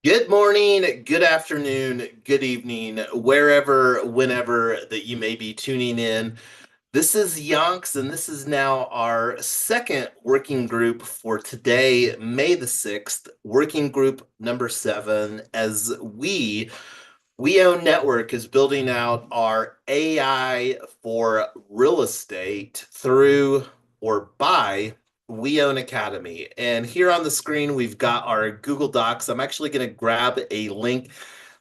Good morning, good afternoon, good evening, wherever, whenever that you may be tuning in. This is Yonks, and this is now our second working group for today, May the 6th, working group number 7, as WeOwn.Network is building out our AI for real estate through or by WeOwn.Academy. And here on the screen, we've got our Google Docs. I'm actually going to grab a link.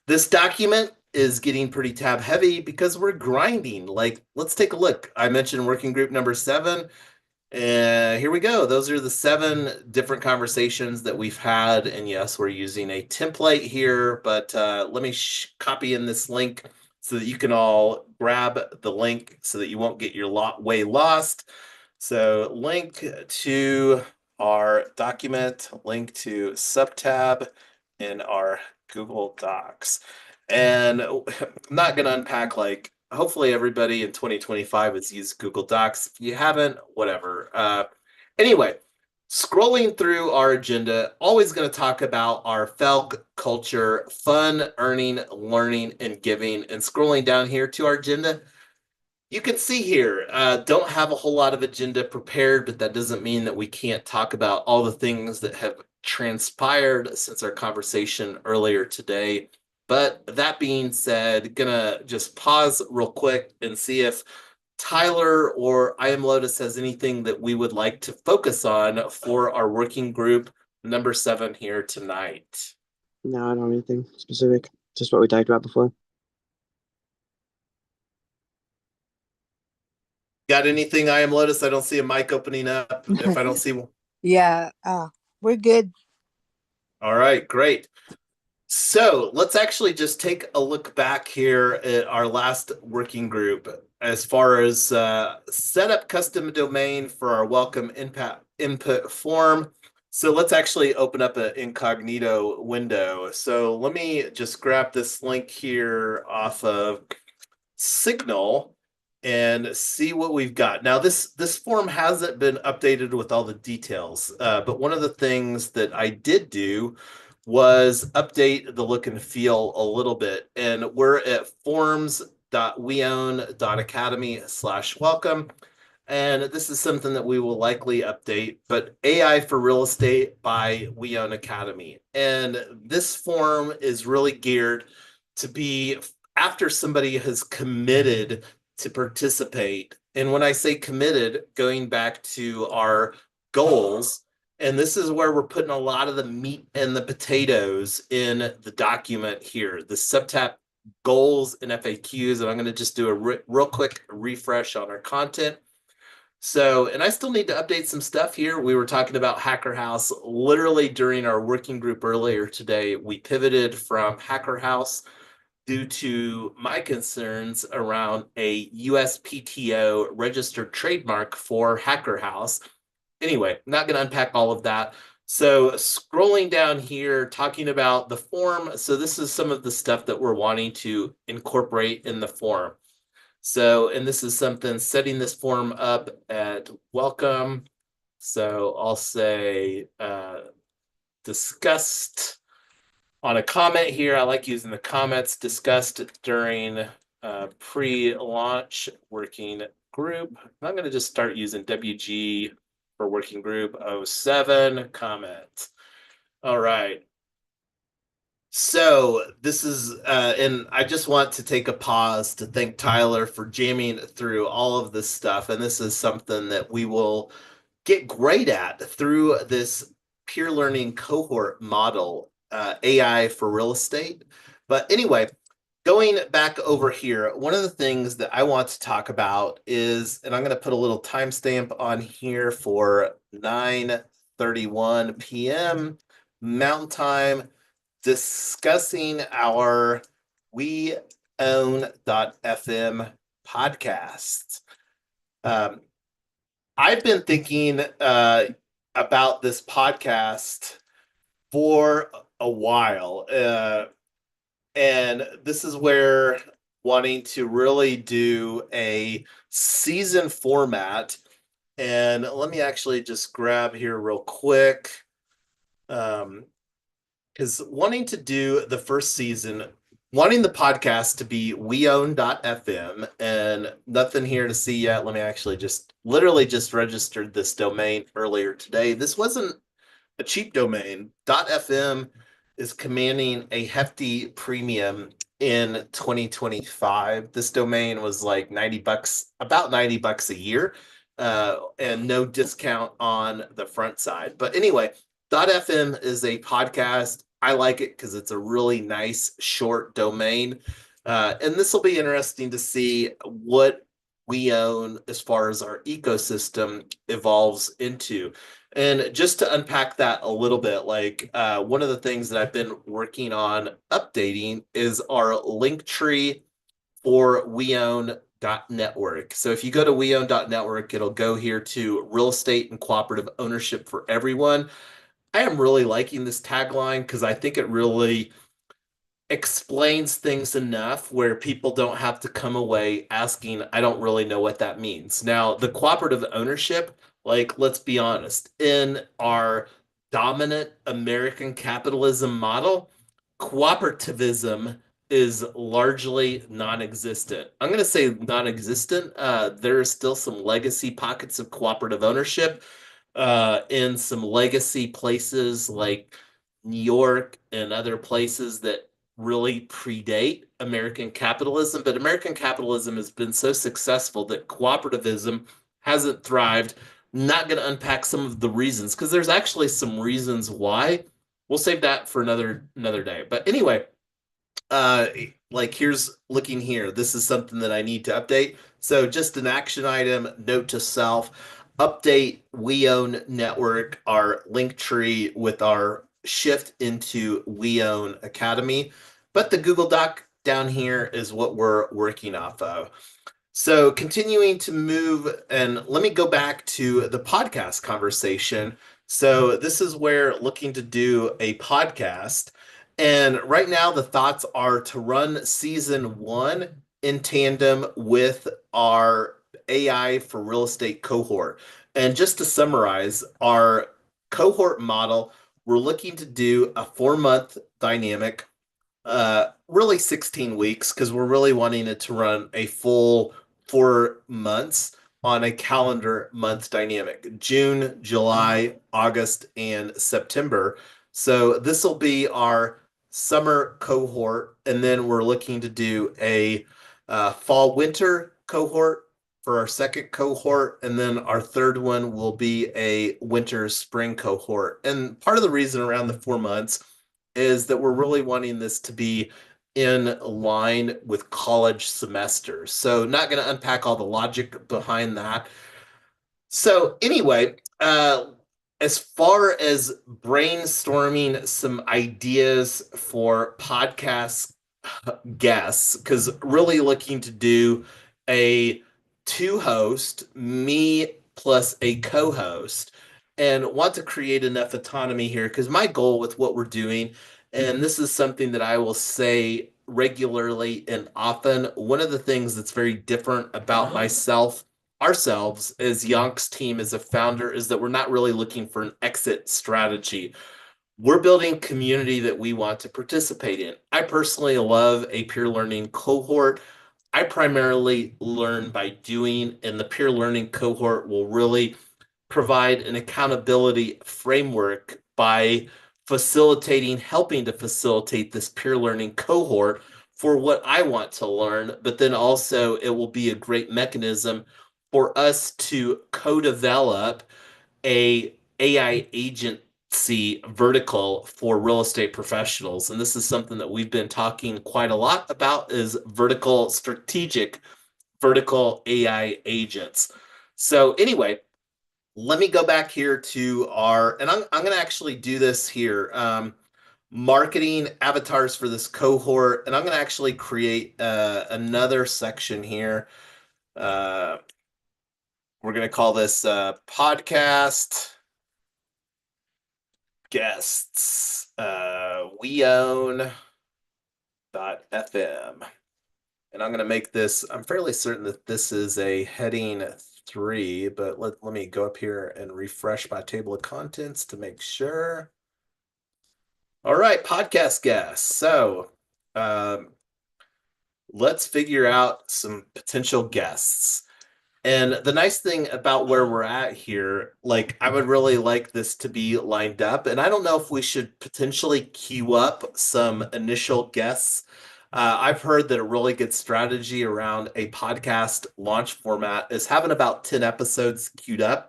This document is getting pretty tab heavy because we're grinding. Like, let's take a look. I mentioned working group number 7. And here we go. Those are the 7 different conversations that we've had. And yes, we're using a template here, but let me copy in this link so that you can all grab the link so that you won't get your way lost. So link to our document, link to subtab in our Google Docs. And I'm not going to unpack hopefully everybody in 2025 has used Google Docs. If you haven't, whatever. Anyway, scrolling through our agenda, always going to talk about our FELG culture, fun, earning, learning, and giving. And scrolling down here to our agenda, you can see here, don't have a whole lot of agenda prepared, but that doesn't mean that we can't talk about all the things that have transpired since our conversation earlier today. But that being said, gonna just pause real quick and see if Tyler or I Am Lotus has anything that we would like to focus on for our working group number 7 here tonight. No, I don't have anything specific. Just what we talked about before. Got anything, I Am Lotus? I don't see a mic opening up. If I don't see one. Yeah, we're good. All right, great. So let's actually just take a look back here at our last working group as far as set up custom domain for our welcome input form. So let's actually open up an incognito window. So let me just grab this link here off of Signal and see what we've got. Now, this form hasn't been updated with all the details, but one of the things that I did do was update the look and feel a little bit. And we're at forms.weown.academy/welcome. And this is something that we will likely update, but AI for real estate by WeOwn.Academy. And this form is really geared to be after somebody has committed to participate. And when I say committed, going back to our goals, and this is where we're putting a lot of the meat and the potatoes in the document here, the subtab goals and FAQs. And I'm going to just do a real quick refresh on our content. So, and I still need to update some stuff here. We were talking about Hacker House literally during our working group earlier today. We pivoted from Hacker House due to my concerns around a USPTO registered trademark for Hacker House. Anyway, I'm not going to unpack all of that. So scrolling down here, talking about the form. So this is some of the stuff that we're wanting to incorporate in the form. So, and this is something, setting this form up at welcome. So I'll say discussed on a comment here. I like using the comments, discussed during pre-launch working group. I'm going to just start using WG for working group 07 comment. All right. So this is, and I just want to take a pause to thank Tyler for jamming through all of this stuff. And this is something that we will get great at through this peer learning cohort model, AI for real estate. But anyway, going back over here, one of the things that I want to talk about is, and I'm going to put a little timestamp on here for 9:31 p.m. Mountain Time, discussing our We Own.fm podcast. I've been thinking about this podcast for a while. And this is where wanting to really do a season format. And let me actually just grab here real quick. Because wanting to do the first season, wanting the podcast to be WeOwn.FM, and nothing here to see yet. Let me actually just literally just registered this domain earlier today. This wasn't a cheap domain. .fm is commanding a hefty premium in 2025. This domain was like 90 bucks, about 90 bucks a year, and no discount on the front side. But anyway, .fm is a podcast. I like it because it's a really nice short domain. And this will be interesting to see what we own as far as our ecosystem evolves into. And just to unpack that a little bit, like one of the things that I've been working on updating is our link tree for WeOwn.Network. So if you go to WeOwn.Network, it'll go here to real estate and cooperative ownership for everyone. I am really liking this tagline because I think it really explains things enough where people don't have to come away asking, I don't really know what that means. Now, the cooperative ownership, like, let's be honest, in our dominant American capitalism model, cooperativism is largely non-existent. I'm going to say non-existent. There are still some legacy pockets of cooperative ownership in some legacy places like New York and other places that really predate American capitalism, but American capitalism has been so successful that cooperativism hasn't thrived. Not going to unpack some of the reasons because there's actually some reasons why. We'll save that for another day. But anyway, uh like here's looking here. This is something that I need to update. So just an action item, note to self, update We Own Network, our link tree with our shift into We Own Academy. But the Google Doc down here is what we're working off of. So continuing to move, and let me go back to the podcast conversation. So this is where looking to do a podcast. And right now the thoughts are to run season one in tandem with our AI for real estate cohort. And just to summarize, our cohort model, we're looking to do a 4-month dynamic, really 16 weeks because we're really wanting it to run a full 4 months on a calendar month dynamic: June, July, August, and September. So this will be our summer cohort, and then we're looking to do a fall winter cohort for our second cohort, and then our third one will be a winter spring cohort. And part of the reason around the 4 months is that we're really wanting this to be in line with college semesters. So not going to unpack all the logic behind that. So anyway, as far as brainstorming some ideas for podcast guests, because really looking to do a two host, me plus a co-host, and want to create enough autonomy here because my goal with what we're doing, and this is something that I will say regularly and often, one of the things that's very different about myself, ourselves as Yonk's team as a founder, is that we're not really looking for an exit strategy. We're building community that we want to participate in. I personally love a peer learning cohort. I primarily learn by doing, and the peer learning cohort will really provide an accountability framework by facilitating, helping to facilitate this peer learning cohort for what I want to learn, but then also it will be a great mechanism for us to co-develop a AI agency vertical for real estate professionals. And this is something that we've been talking quite a lot about, is vertical strategic vertical AI agents. So anyway, let me go back here to our, and I'm going to actually do this here. Marketing avatars for this cohort, and I'm going to actually create another section here. We're going to call this podcast guests. We own .fm. And I'm going to make this, I'm fairly certain that this is a heading 3, but let me go up here and refresh my table of contents to make sure. All right, podcast guests. So um, let's figure out some potential guests. And the nice thing about where we're at here, like I would really like this to be lined up. And I don't know if we should potentially queue up some initial guests. I've heard that a really good strategy around a podcast launch format is having about 10 episodes queued up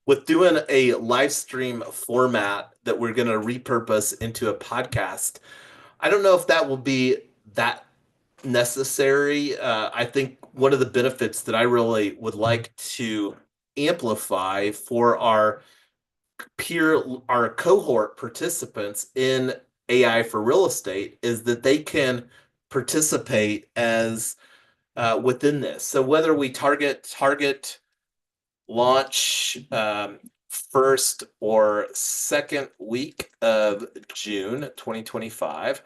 with doing a live stream format that we're going to repurpose into a podcast. I don't know if that will be that necessary. I think one of the benefits that I really would like to amplify for our cohort participants in AI for real estate is that they can participate as within this. So whether we target launch first or second week of June 2025.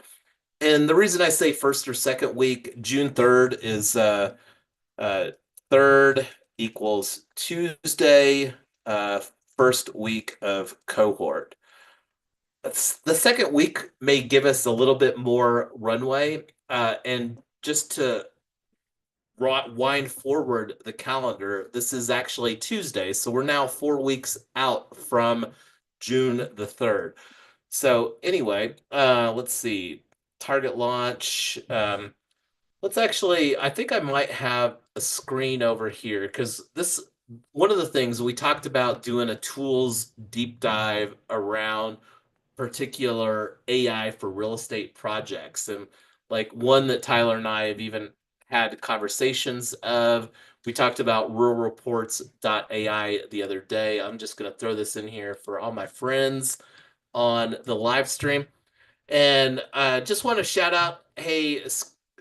And the reason I say first or second week, June 3rd is uh, third equals Tuesday, uh, first week of cohort. The second week may give us a little bit more runway. And just to wind forward the calendar, this is actually Tuesday. So we're now 4 weeks out from June the 3rd. So anyway, let's see. Target launch. I think I might have a screen over here because one of the things we talked about doing a tools deep dive around particular AI for real estate projects. And like one that Tyler and I have even had conversations of. We talked about ruralreports.ai the other day. I'm just going to throw this in here for all my friends on the live stream. And just want to shout out, hey,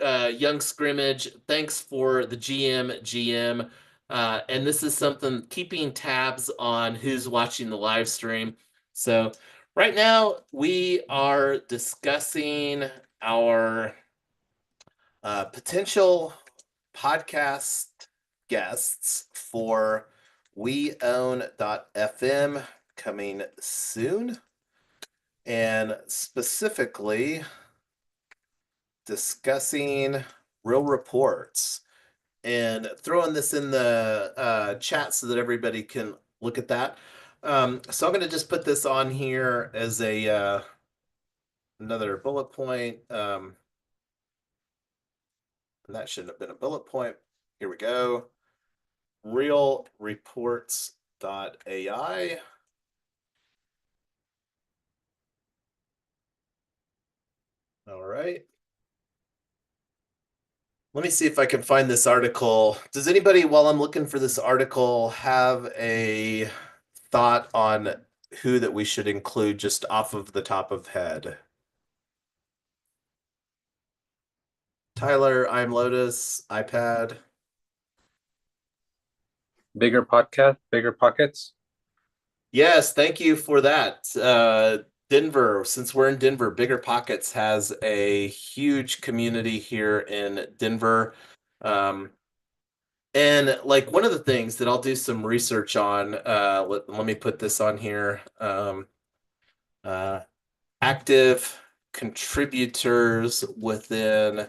Young Scrimmage, thanks for the GM. And this is something keeping tabs on who's watching the live stream. So right now we are discussing our potential podcast guests for WeOwn.FM coming soon. And specifically discussing real reports and throwing this in the chat so that everybody can look at that. So I'm going to just put this on here as a another bullet point. And that shouldn't have been a bullet point. Here we go. Realreports.ai. All right. Let me see if I can find this article. Does anybody, while I'm looking for this article, have a thought on who that we should include just off of the top of head? Tyler, I'm Lotus, iPad. Bigger podcast, bigger pockets. Yes, thank you for that. Denver, since we're in Denver, Bigger Pockets has a huge community here in Denver. And like one of the things that I'll do some research on, let me put this on here. Active contributors within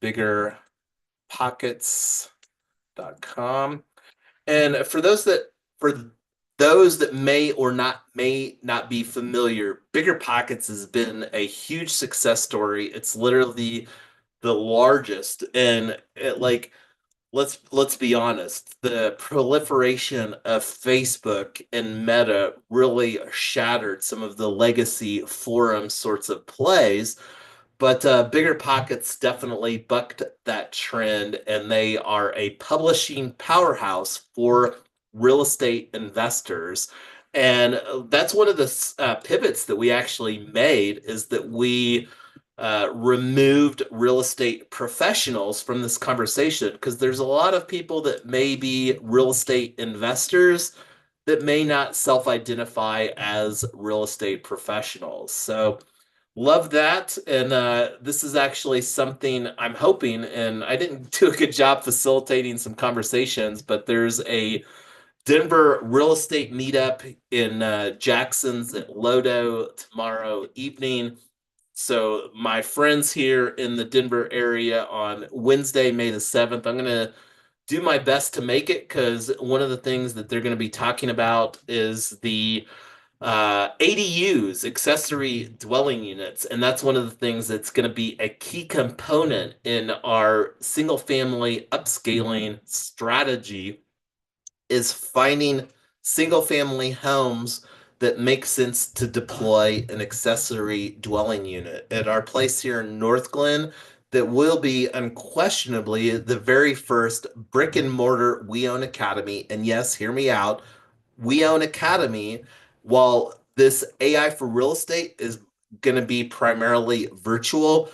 biggerpockets.com. And for those that may not be familiar, Bigger Pockets has been a huge success story. It's literally the largest, and let's be honest, the proliferation of Facebook and Meta really shattered some of the legacy forum sorts of plays. But Bigger Pockets definitely bucked that trend, and they are a publishing powerhouse for real estate investors. And that's one of the pivots that we actually made is that we removed real estate professionals from this conversation because there's a lot of people that may be real estate investors that may not self-identify as real estate professionals. So love that. And this is actually something I'm hoping, and I didn't do a good job facilitating some conversations, but there's a Denver real estate meetup in Jackson's at Lodo tomorrow evening. So my friends here in the Denver area on Wednesday, May the 7th, I'm going to do my best to make it because one of the things that they're going to be talking about is the ADUs, accessory dwelling units. And that's one of the things that's going to be a key component in our single family upscaling strategy is finding single family homes that make sense to deploy an accessory dwelling unit. At our place here in North Glen, that will be unquestionably the very first brick and mortar We Own Academy. And yes, hear me out. We Own Academy, while this AI for real estate is going to be primarily virtual,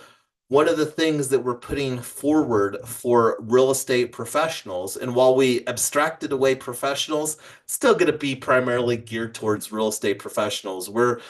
one of the things that we're putting forward for real estate professionals, and while we abstracted away professionals, still going to be primarily geared towards real estate professionals. We're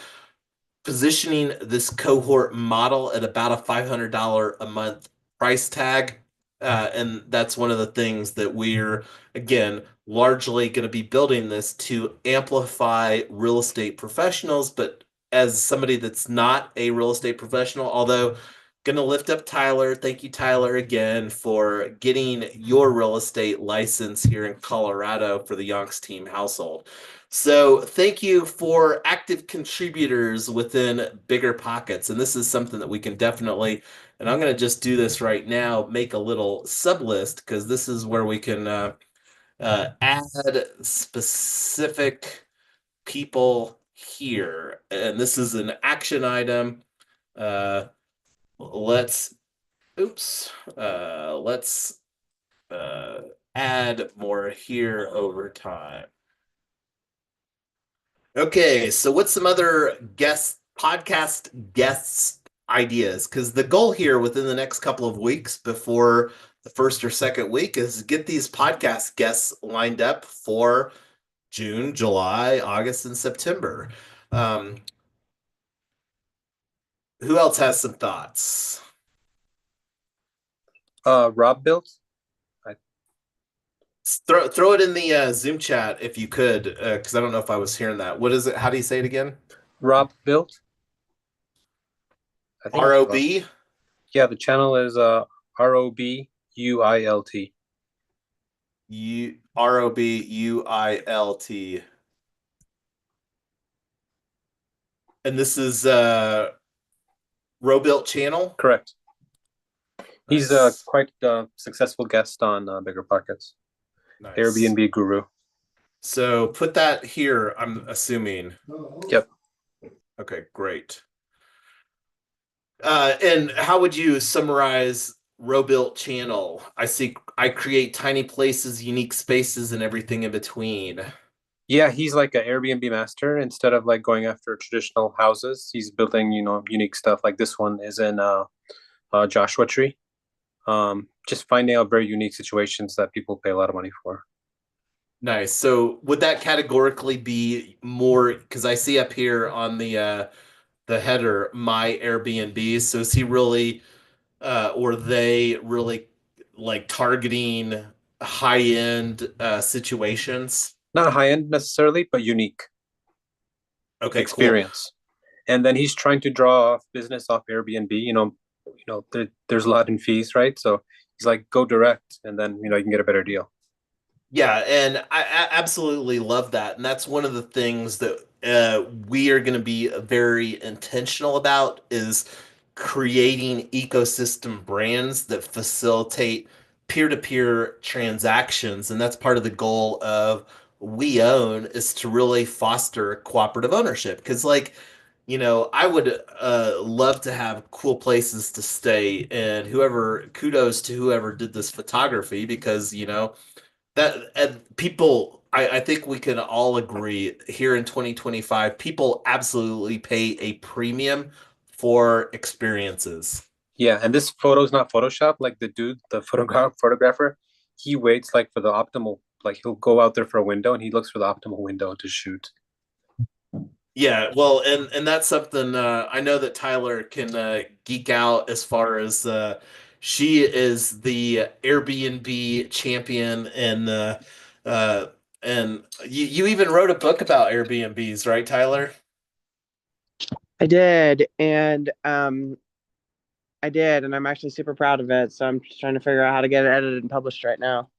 positioning this cohort model at about a $500 a month price tag. And that's one of the things that we're, again, largely going to be building this to amplify real estate professionals. But as somebody that's not a real estate professional, although going to lift up Tyler. Thank you, Tyler, again for getting your real estate license here in Colorado for the Yonks team household. So thank you for active contributors within Bigger Pockets. And this is something that we can definitely, and I'm going to just do this right now, make a little sub list because this is where we can add specific people here. And this is an action item. Let's, let's add more here over time. Okay, so what's some other podcast guests ideas? Because the goal here within the next couple of weeks before the first or second week is get these podcast guests lined up for June, July, August, and September. Who else has some thoughts? Rob built. Throw it in the Zoom chat if you could, because I don't know if I was hearing that. What is it? How do you say it again? Rob built. I think it's ROB? Rob. Yeah, the channel is ROBUILT. ROBUILT. And this is Robuilt channel? Correct. Nice. He's a quite successful guest on Bigger Pockets. Nice. Airbnb guru. So put that here, I'm assuming. Yep. Okay, great. And how would you summarize Robuilt channel? I create tiny places, unique spaces, and everything in between. Yeah, he's like an Airbnb master. Instead of like going after traditional houses, he's building, unique stuff. Like this one is in Joshua Tree. Just finding out very unique situations that people pay a lot of money for. Nice. So would that categorically be more, because I see up here on the header, my Airbnb. So is he really or they really like targeting high-end situations? Not high end necessarily, but unique Okay, experience. Cool. And then he's trying to draw off business off Airbnb. There's a lot in fees, right? So he's like, go direct, and then you can get a better deal. Yeah, and I absolutely love that. And that's one of the things that we are going to be very intentional about is creating ecosystem brands that facilitate peer-to-peer transactions. And that's part of the goal of We Own is to really foster cooperative ownership. Because I would love to have cool places to stay. And kudos to whoever did this photography because, that people I think we can all agree here in 2025 people absolutely pay a premium for experiences. Yeah, and this photo is not Photoshop. Like the photographer, he waits like for the optimal, like he'll go out there for a window and he looks for the optimal window to shoot. Yeah, well, and that's something I know that Tyler can geek out as far as she is the Airbnb champion and And you even wrote a book about Airbnbs, right, Tyler? I did, and I'm actually super proud of it. So I'm just trying to figure out how to get it edited and published right now.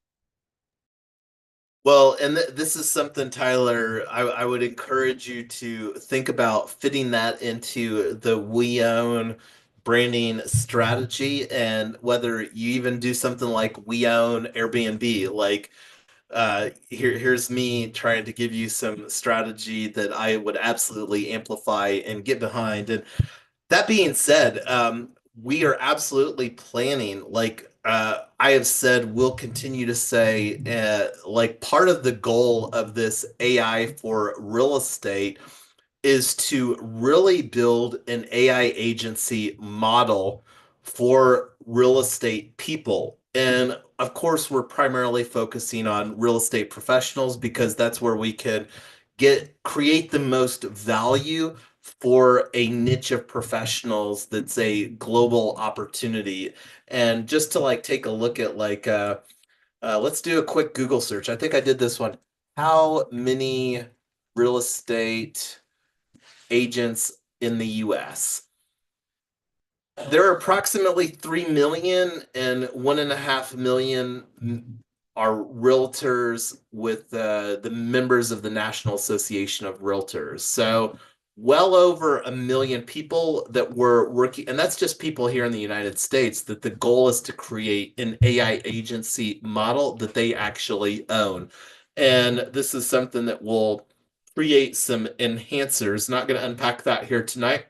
Well, and this is something, Tyler, I would encourage you to think about fitting that into the We Own branding strategy, and whether you even do something like We Own Airbnb. Like, here's me trying to give you some strategy that I would absolutely amplify and get behind. And that being said, we are absolutely planning, like I have said, we'll continue to say, like part of the goal of this AI for real estate is to really build an AI agency model for real estate people. And of course, we're primarily focusing on real estate professionals because that's where we can create the most value for a niche of professionals that's a global opportunity. And just to like take a look at let's do a quick Google search. I think I did this one. How many real estate agents in the US? There are approximately 3 million, and 1.5 million are realtors with the members of the National Association of Realtors. So well over 1 million people that were working, and that's just people here in the United States, that the goal is to create an AI agency model that they actually own. And this is something that will create some enhancers. Not going to unpack that here tonight,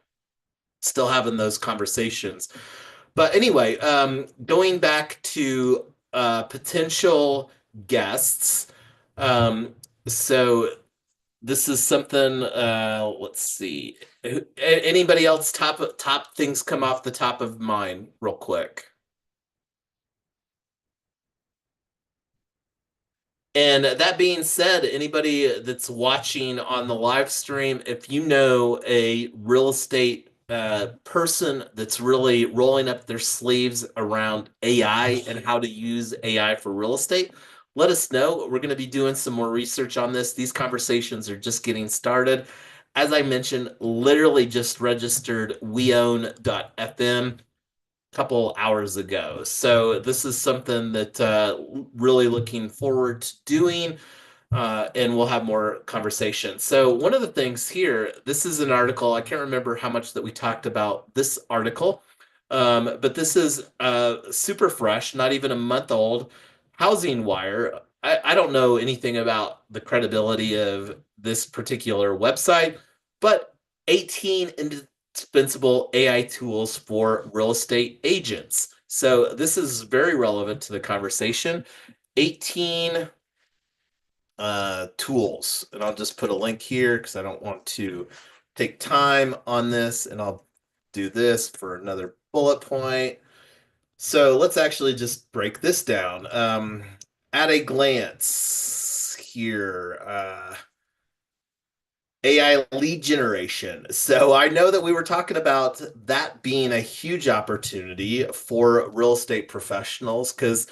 still having those conversations. But anyway, going back to potential guests. So this is something. Let's see. Anybody else top things come off the top of mind real quick? And that being said, anybody that's watching on the live stream, if you know a real estate person that's really rolling up their sleeves around AI and how to use AI for real estate, let us know. We're going to be doing some more research on this. These conversations are just getting started. As I mentioned, literally just registered WeOwn.FM couple hours ago. So this is something that really looking forward to doing, and we'll have more conversation. So one of the things here, this is an article. I can't remember how much that we talked about this article, but this is super fresh, not even a month old. Housing Wire. I don't know anything about the credibility of this particular website, but 18 indispensable AI tools for real estate agents. So this is very relevant to the conversation. 18 tools, and I'll just put a link here because I don't want to take time on this, and I'll do this for another bullet point. So let's actually just break this down. At a glance here, AI lead generation. So I know that we were talking about that being a huge opportunity for real estate professionals because,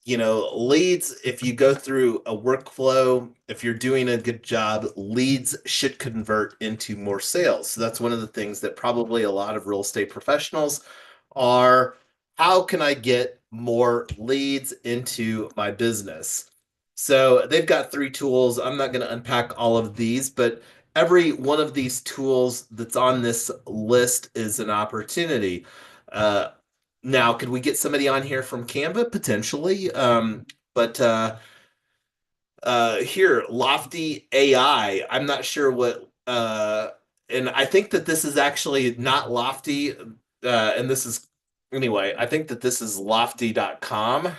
leads, if you go through a workflow, if you're doing a good job, leads should convert into more sales. So that's one of the things that probably a lot of real estate professionals are, how can I get more leads into my business? So they've got 3 tools. I'm not going to unpack all of these, but every one of these tools that's on this list is an opportunity. Now, could we get somebody on here from Canva? Potentially. But here, Lofty AI. I'm not sure what, and I think that this is actually not Lofty, and this is, anyway, I think that this is lofty.com.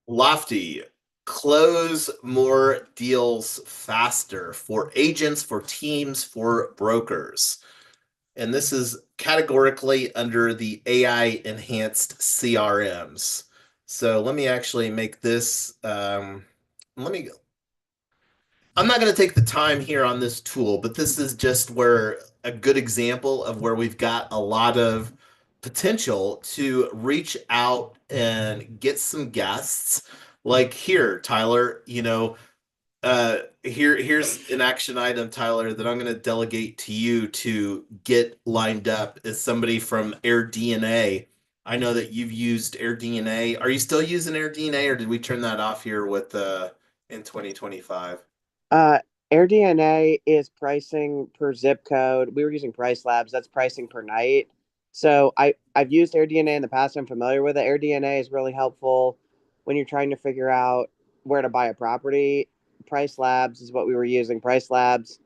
Lofty, close more deals faster for agents, for teams, for brokers. And this is categorically under the AI enhanced CRMs. So let me actually make this, I'm not going to take the time here on this tool, but this is just where a good example of where we've got a lot of potential to reach out and get some guests. Like here, Tyler, here's an action item, Tyler, that I'm going to delegate to you to get lined up as somebody from AirDNA. I know that you've used AirDNA. Are you still using AirDNA, or did we turn that off here with in 2025? AirDNA is pricing per zip code. We were using Price Labs. That's pricing per night. So I've used AirDNA in the past. I'm familiar with it. AirDNA is really helpful when you're trying to figure out where to buy a property. Price Labs is what we were using. Price Labs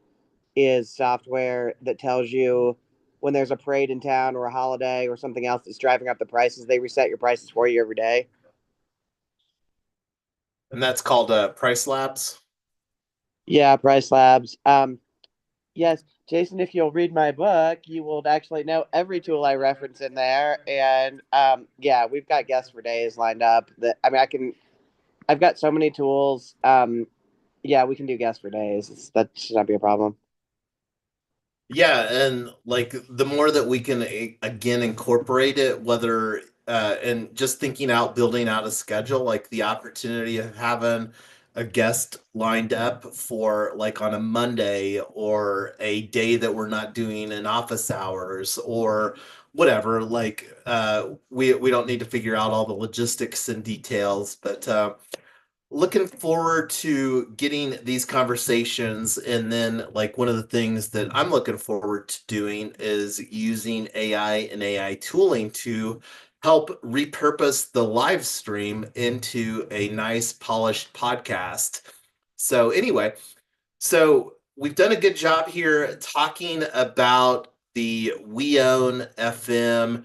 is software that tells you when there's a parade in town or a holiday or something else that's driving up the prices. They reset your prices for you every day. And that's called Price Labs. Yeah, Price Labs. Yes, Jason, if you'll read my book, you will actually know every tool I reference in there. And yeah, we've got guests for days lined up. I've got so many tools. Yeah, we can do guests for days. That should not be a problem. Yeah, and like the more that we can again incorporate it, whether and just thinking out, building out a schedule, like the opportunity of having a guest lined up for like on a Monday or a day that we're not doing in office hours or whatever. Like we don't need to figure out all the logistics and details, but looking forward to getting these conversations. And then like one of the things that I'm looking forward to doing is using AI and AI tooling to help repurpose the live stream into a nice polished podcast. So anyway, so we've done a good job here talking about the We Own FM.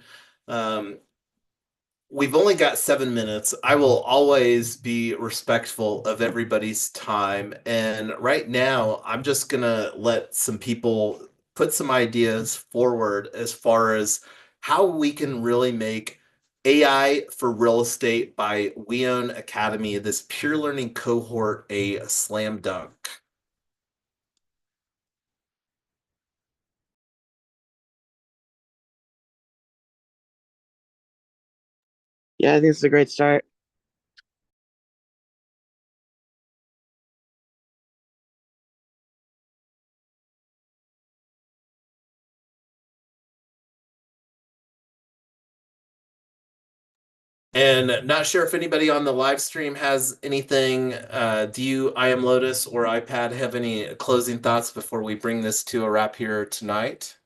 We've only got 7 minutes. I will always be respectful of everybody's time. And right now, I'm just going to let some people put some ideas forward as far as how we can really make AI for real estate by WeOwn.Academy, this peer learning cohort, a slam dunk. Yeah, I think it's a great start. And not sure if anybody on the live stream has anything. Do you, I am Lotus or iPad, have any closing thoughts before we bring this to a wrap here tonight?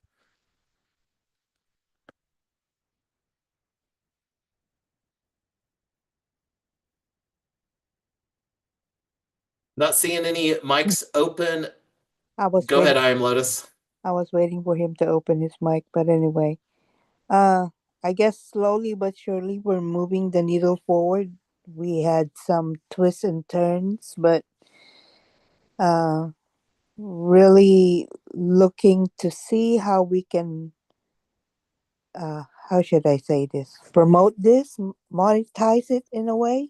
Not seeing any mics open. I was Go ahead, waiting. I am Lotus. I was waiting for him to open his mic, but anyway, uh, I guess slowly but surely we're moving the needle forward. We had some twists and turns, but uh, really looking to see how we can, how should I say this? Promote this, monetize it in a way,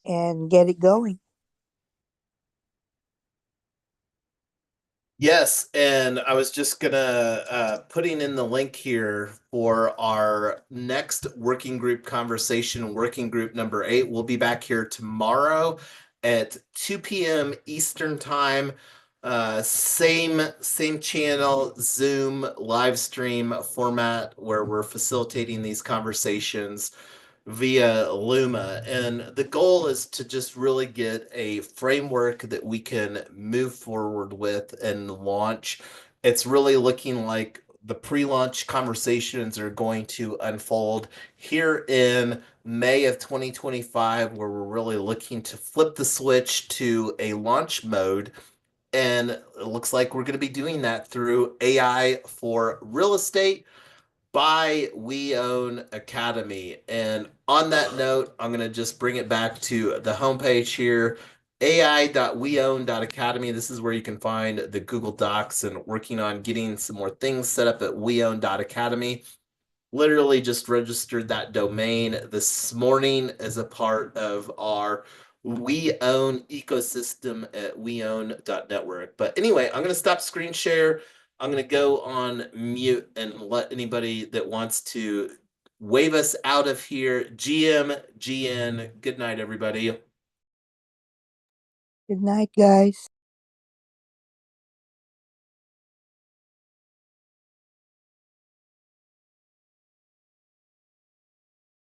and get it going. Yes, and I was just gonna putting in the link here for our next working group conversation, working group number 8. We'll be back here tomorrow at 2 p.m. Eastern time. Same channel, Zoom live stream format where we're facilitating these conversations via Luma. And the goal is to just really get a framework that we can move forward with and launch. It's really looking like the pre-launch conversations are going to unfold here in May of 2025, where we're really looking to flip the switch to a launch mode. And it looks like we're going to be doing that through AI for real estate by WeOwn.Academy. And on that note, I'm going to just bring it back to the homepage here, ai.weown.academy. This is where you can find the Google Docs and working on getting some more things set up at weown.academy. Literally just registered that domain this morning as a part of our WeOwn ecosystem at WeOwn.Network. But anyway, I'm going to stop screen share. I'm going to go on mute and let anybody that wants to wave us out of here. GM, GN, good night, everybody. Good night, guys.